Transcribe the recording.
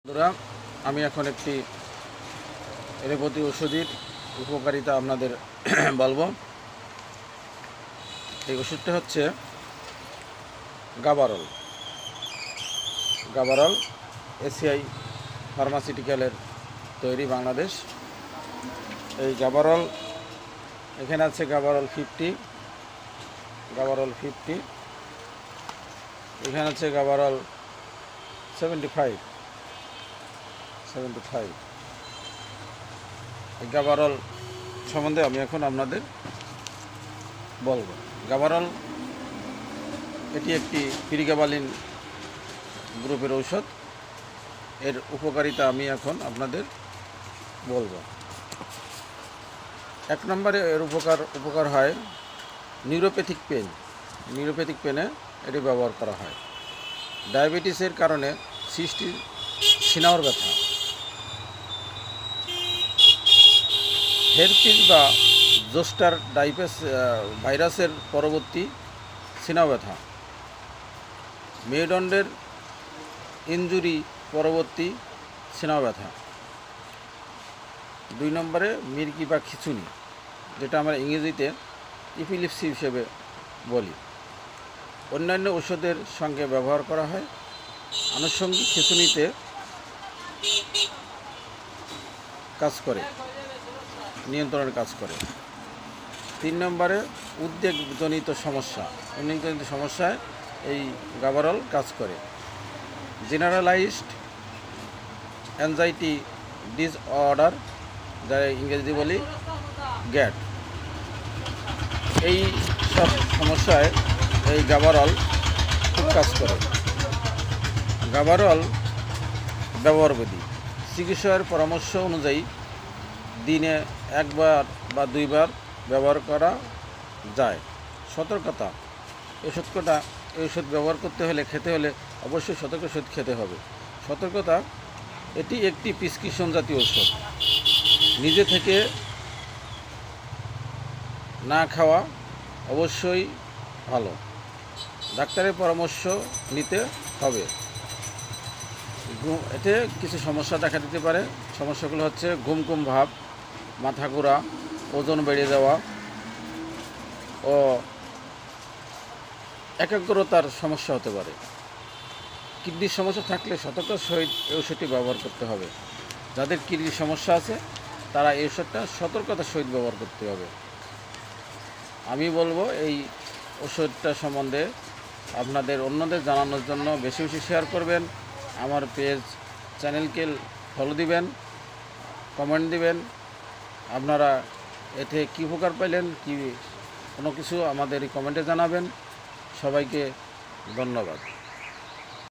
বন্ধুরা, আমি এখন একটি এলোপ্যাথি ওষুধের উপকারিতা আপনাদের বলবো। এই ওষুধটা হচ্ছে গাবারল। গাবারল এসিআই ফার্মাসিউটিক্যালের তৈরি, বাংলাদেশ। এই গাবারল, এখানে আছে গাবারল 50, গাবারল 50, এখানে আছে গাবারল 75। এই গাবারল সম্বন্ধে আমি এখন আপনাদের বলবো। গাবারল এটি একটি প্রিগাবালিন গ্রুপের ঔষধ। এর উপকারিতা আমি এখন আপনাদের বলবো। 1 নম্বরে এর উপকার হয় নিউরোপ্যাথিক পেন। নিউরোপ্যাথিক পেনে এটি ব্যবহার করা হয়। ডায়াবেটিসের কারণে সৃষ্টি সিনাওর ব্যথা, হেরপিস বা জোস্টার ভাইরাসের পরবর্তী সিনাও ব্যথা, মেরুদণ্ডের ইনজুরি পরবর্তী সিনাও ব্যথা। 2 নম্বরে মির্গি বা খিঁচুনি, যেটা আমরা ইংরেজিতে ইপিলিপসি হিসেবে বলি। অন্যান্য ওষুধের সঙ্গে ব্যবহার করা হয়। আনুষঙ্গিক খিঁচুনিতে কাজ করে, নিয়ন্ত্রণের কাজ করে। 3 নম্বরে উদ্বেগজনিত সমস্যায় এই গাবারল কাজ করে। জেনারেলাইজড অ্যাংজাইটি ডিসঅর্ডার, যা ইংরেজি বলি গ্যাট, এই সব সমস্যায় এই গাবারল খুব কাজ করে। গাবারল ব্যবহারবিধি: চিকিৎসকের পরামর্শ অনুযায়ী দিনে 1 বার বা 2 বার ব্যবহার করা যায়। সতর্কতা: এই ওষুধ ব্যবহার করতে হলে, খেতে হলে অবশ্যই সতর্কের সহিত খেতে হবে। সতর্কতা: এটি একটি প্রেসক্রিপশন জাতীয় ওষুধ। নিজে থেকে না খাওয়া অবশ্যই ভালো। ডাক্তারের পরামর্শ নিতে হবে। এতে কিছু সমস্যা দেখা দিতে পারে। সমস্যাগুলো হচ্ছে ঘুম ভাব, মাথা ঘোরা, ওজন বেড়ে যাওয়া ও একাগ্রতার সমস্যা হতে পারে। কিডনির সমস্যা থাকলে সতর্কতার সহিত এই ওষুধটি ব্যবহার করতে হবে। যাদের কিডনির সমস্যা আছে তারা এই ওষুধটা সতর্কতার সহিত ব্যবহার করতে হবে। আমি বলবো এই ওষুধটা সম্বন্ধে আপনাদের অন্যদের জানানোর জন্য বেশি শেয়ার করবেন। আমার চ্যানেলকে ফলো দিবেন, কমেন্ট দিবেন। আপনারা এতে কী উপকার পেলেন, কোনো কিছু আমাদের এই কমেন্টে জানাবেন। সবাইকে ধন্যবাদ।